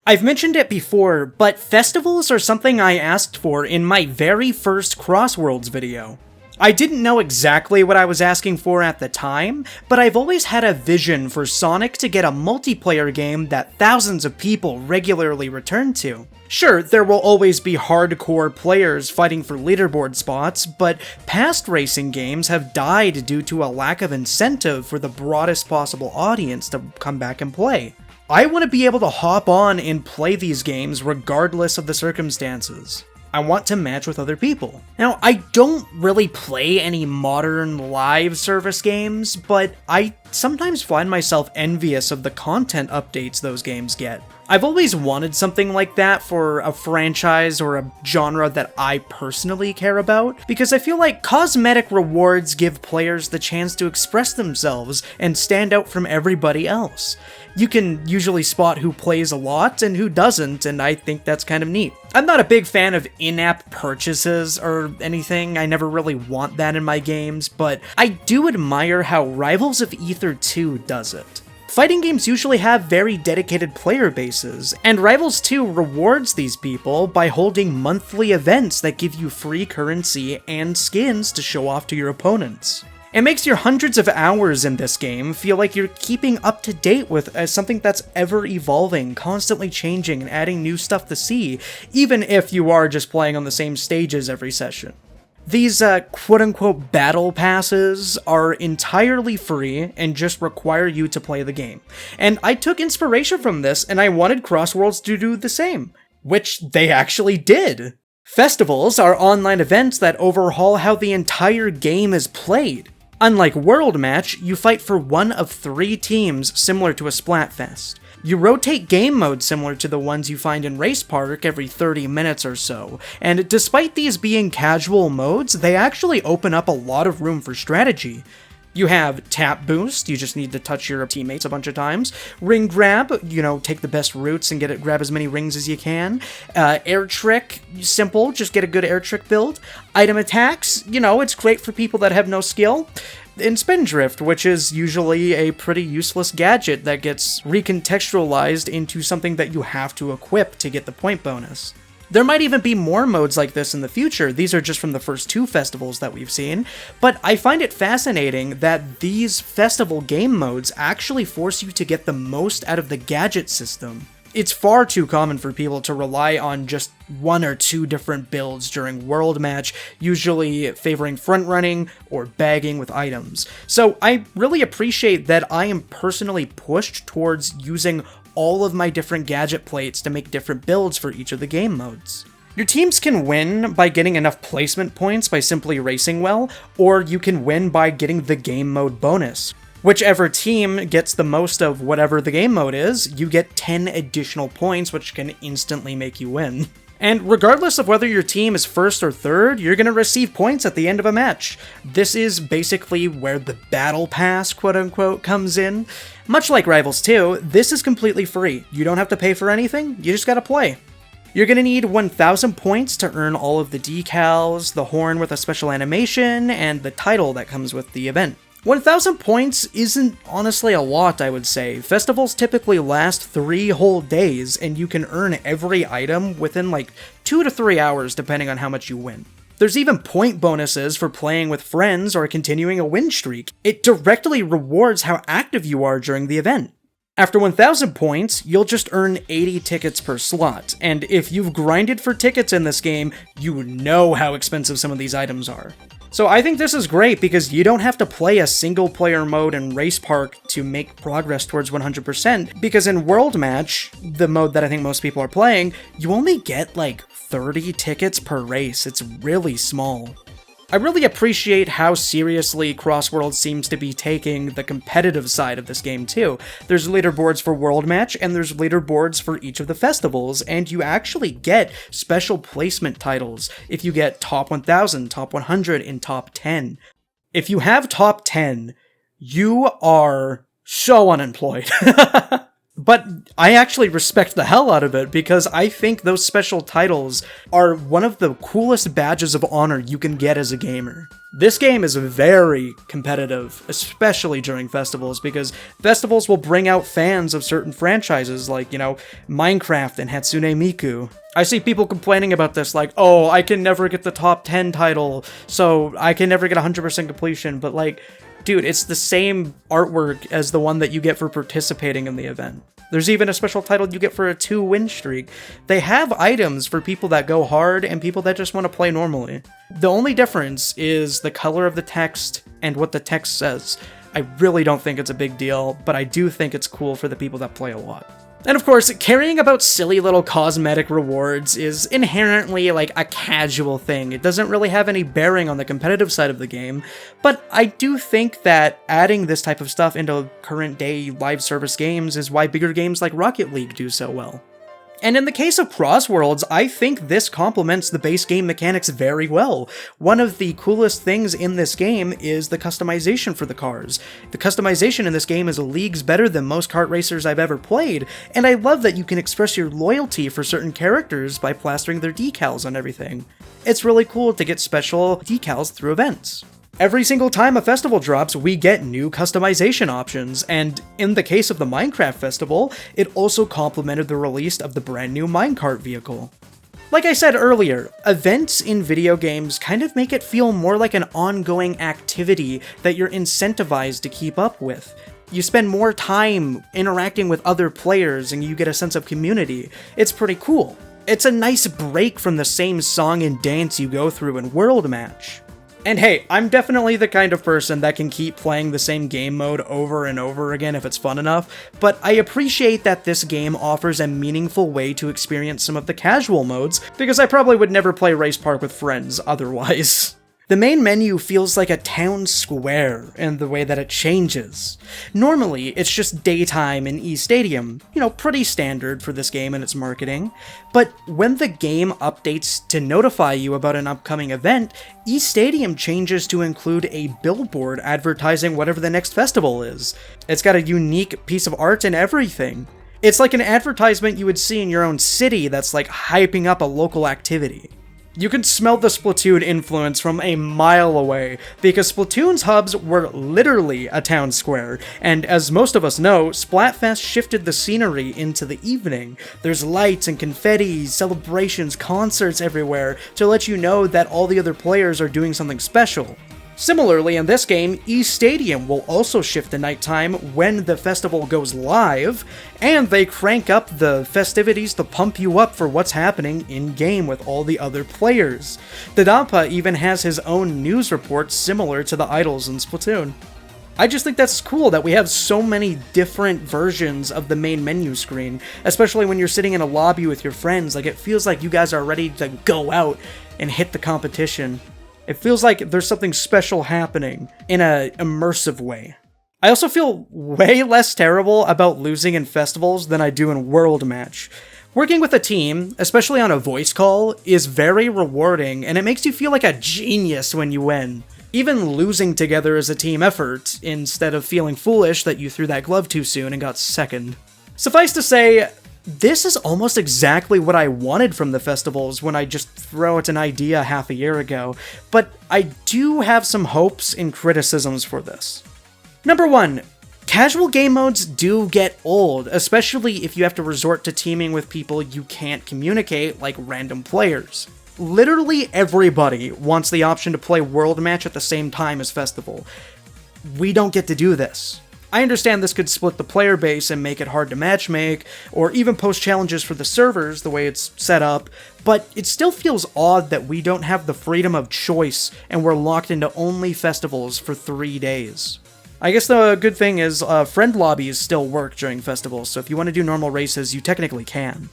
I've mentioned it before, but festivals are something I asked for in my very first CrossWorlds video. I didn't know exactly what I was asking for at the time, but I've always had a vision for Sonic to get a multiplayer game that thousands of people regularly return to. Sure, there will always be hardcore players fighting for leaderboard spots, but past racing games have died due to a lack of incentive for the broadest possible audience to come back and play. I want to be able to hop on and play these games regardless of the circumstances. I want to match with other people. Now, I don't really play any modern live service games, but I sometimes find myself envious of the content updates those games get. I've always wanted something like that for a franchise or a genre that I personally care about, because I feel like cosmetic rewards give players the chance to express themselves and stand out from everybody else. You can usually spot who plays a lot and who doesn't, and I think that's kind of neat. I'm not a big fan of in-app purchases or anything. I never really want that in my games, but I do admire how Rivals of Aether 2 does it. Fighting games usually have very dedicated player bases, and Rivals 2 rewards these people by holding monthly events that give you free currency and skins to show off to your opponents. It makes your hundreds of hours in this game feel like you're keeping up to date with something that's ever evolving, constantly changing, and adding new stuff to see, even if you are just playing on the same stages every session. These quote-unquote battle passes are entirely free and just require you to play the game. And I took inspiration from this, and I wanted CrossWorlds to do the same, which they actually did. Festivals are online events that overhaul how the entire game is played. Unlike World Match, you fight for one of 3 teams similar to a Splatfest. You rotate game modes similar to the ones you find in Race Park every 30 minutes or so, and despite these being casual modes, they actually open up a lot of room for strategy. You have Tap Boost, you just need to touch your teammates a bunch of times. Ring Grab, take the best routes and grab as many rings as you can. Air Trick, simple, just get a good Air Trick build. Item Attacks, it's great for people that have no skill. And Spindrift, which is usually a pretty useless gadget that gets recontextualized into something that you have to equip to get the point bonus. There might even be more modes like this in the future. These are just from the first 2 festivals that we've seen, but I find it fascinating that these festival game modes actually force you to get the most out of the gadget system. It's far too common for people to rely on just 1 or 2 different builds during World Match, usually favoring front running or bagging with items. So I really appreciate that I am personally pushed towards using all of my different gadget plates to make different builds for each of the game modes. Your teams can win by getting enough placement points by simply racing well, or you can win by getting the game mode bonus. Whichever team gets the most of whatever the game mode is, you get 10 additional points, which can instantly make you win. And regardless of whether your team is first or third, you're going to receive points at the end of a match. This is basically where the battle pass, quote-unquote, comes in. Much like Rivals 2, this is completely free. You don't have to pay for anything, you just gotta play. You're going to need 1,000 points to earn all of the decals, the horn with a special animation, and the title that comes with the event. 1,000 points isn't honestly a lot, I would say. Festivals typically last 3 whole days, and you can earn every item within 2 to 3 hours depending on how much you win. There's even point bonuses for playing with friends or continuing a win streak. It directly rewards how active you are during the event. After 1,000 points, you'll just earn 80 tickets per slot, and if you've grinded for tickets in this game, you know how expensive some of these items are. So I think this is great because you don't have to play a single player mode in Race Park to make progress towards 100%, because in World Match, the mode that I think most people are playing, you only get 30 tickets per race. It's really small. I really appreciate how seriously CrossWorlds seems to be taking the competitive side of this game too. There's leaderboards for World Match, and there's leaderboards for each of the festivals, and you actually get special placement titles if you get top 1000, top 100, and top 10. If you have top 10, you are so unemployed. But I actually respect the hell out of it because I think those special titles are one of the coolest badges of honor you can get as a gamer. This game is very competitive, especially during festivals, because festivals will bring out fans of certain franchises like, Minecraft and Hatsune Miku. I see people complaining about this like, oh, I can never get the top 10 title, so I can never get 100% completion, but like, dude, it's the same artwork as the one that you get for participating in the event. There's even a special title you get for a 2-win streak. They have items for people that go hard and people that just want to play normally. The only difference is the color of the text and what the text says. I really don't think it's a big deal, but I do think it's cool for the people that play a lot. And of course, caring about silly little cosmetic rewards is inherently like a casual thing. It doesn't really have any bearing on the competitive side of the game, but I do think that adding this type of stuff into current day live service games is why bigger games like Rocket League do so well. And in the case of CrossWorlds, I think this complements the base game mechanics very well. One of the coolest things in this game is the customization for the cars. The customization in this game is leagues better than most kart racers I've ever played, and I love that you can express your loyalty for certain characters by plastering their decals on everything. It's really cool to get special decals through events. Every single time a festival drops, we get new customization options, and in the case of the Minecraft festival, it also complemented the release of the brand new minecart vehicle. Like I said earlier, events in video games kind of make it feel more like an ongoing activity that you're incentivized to keep up with. You spend more time interacting with other players and you get a sense of community. It's pretty cool. It's a nice break from the same song and dance you go through in World Match. And hey, I'm definitely the kind of person that can keep playing the same game mode over and over again if it's fun enough, but I appreciate that this game offers a meaningful way to experience some of the casual modes, because I probably would never play Race Park with friends otherwise. The main menu feels like a town square in the way that it changes. Normally, it's just daytime in E-Stadium, pretty standard for this game and its marketing, but when the game updates to notify you about an upcoming event, E-Stadium changes to include a billboard advertising whatever the next festival is. It's got a unique piece of art and everything. It's like an advertisement you would see in your own city that's like hyping up a local activity. You can smell the Splatoon influence from a mile away, because Splatoon's hubs were literally a town square, and as most of us know, Splatfest shifted the scenery into the evening. There's lights and confetti, celebrations, concerts everywhere to let you know that all the other players are doing something special. Similarly, in this game, E-Stadium will also shift to nighttime when the festival goes live, and they crank up the festivities to pump you up for what's happening in-game with all the other players. The Dampa even has his own news report similar to the idols in Splatoon. I just think that's cool that we have so many different versions of the main menu screen, especially when you're sitting in a lobby with your friends. Like, it feels like you guys are ready to go out and hit the competition. It feels like there's something special happening in an immersive way. I also feel way less terrible about losing in festivals than I do in World Match. Working with a team, especially on a voice call, is very rewarding, and it makes you feel like a genius when you win. Even losing together is a team effort, instead of feeling foolish that you threw that glove too soon and got second. Suffice to say, this is almost exactly what I wanted from the festivals when I just threw out an idea half a year ago, but I do have some hopes and criticisms for this. Number 1, casual game modes do get old, especially if you have to resort to teaming with people you can't communicate, like random players. Literally everybody wants the option to play World Match at the same time as Festival. We don't get to do this. I understand this could split the player base and make it hard to matchmake, or even post challenges for the servers the way it's set up, but it still feels odd that we don't have the freedom of choice and we're locked into only festivals for 3 days. I guess the good thing is friend lobbies still work during festivals, so if you want to do normal races, you technically can.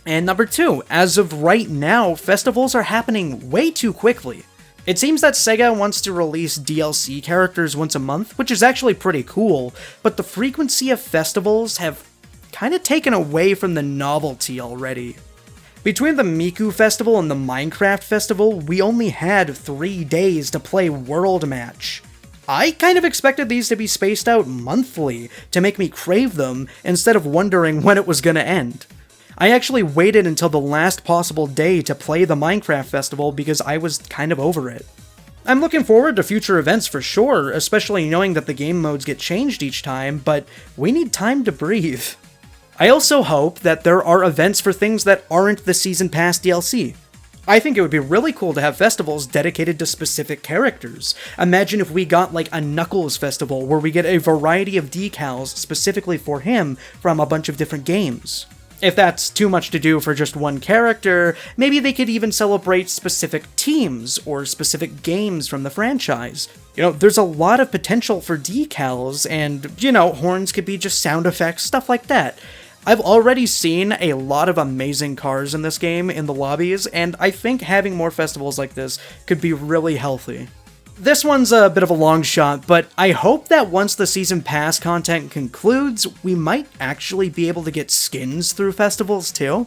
And number 2, as of right now, festivals are happening way too quickly. It seems that Sega wants to release DLC characters once a month, which is actually pretty cool, but the frequency of festivals have kind of taken away from the novelty already. Between the Miku Festival and the Minecraft Festival, we only had 3 days to play World Match. I kind of expected these to be spaced out monthly to make me crave them instead of wondering when it was gonna end. I actually waited until the last possible day to play the Minecraft Festival because I was kind of over it. I'm looking forward to future events for sure, especially knowing that the game modes get changed each time, but we need time to breathe. I also hope that there are events for things that aren't the Season Pass DLC. I think it would be really cool to have festivals dedicated to specific characters. Imagine if we got like a Knuckles festival where we get a variety of decals specifically for him from a bunch of different games. If that's too much to do for just one character, maybe they could even celebrate specific teams or specific games from the franchise. There's a lot of potential for decals, and, horns could be just sound effects, stuff like that. I've already seen a lot of amazing cars in this game in the lobbies, and I think having more festivals like this could be really healthy. This one's a bit of a long shot, but I hope that once the Season Pass content concludes, we might actually be able to get skins through festivals too.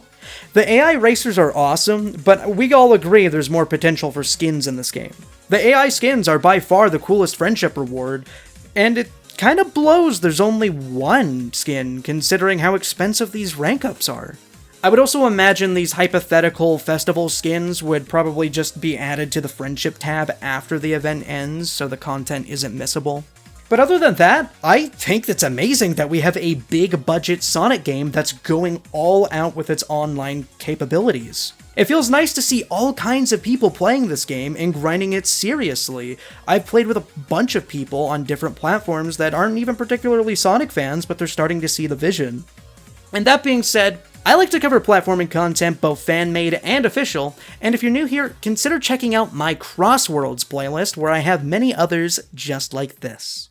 The AI racers are awesome, but we all agree there's more potential for skins in this game. The AI skins are by far the coolest friendship reward, and it kind of blows there's only one skin, considering how expensive these rank ups are. I would also imagine these hypothetical festival skins would probably just be added to the friendship tab after the event ends, so the content isn't missable. But other than that, I think it's amazing that we have a big budget Sonic game that's going all out with its online capabilities. It feels nice to see all kinds of people playing this game and grinding it seriously. I've played with a bunch of people on different platforms that aren't even particularly Sonic fans, but they're starting to see the vision. And that being said, I like to cover platforming content, both fan-made and official, and if you're new here, consider checking out my CrossWorlds playlist where I have many others just like this.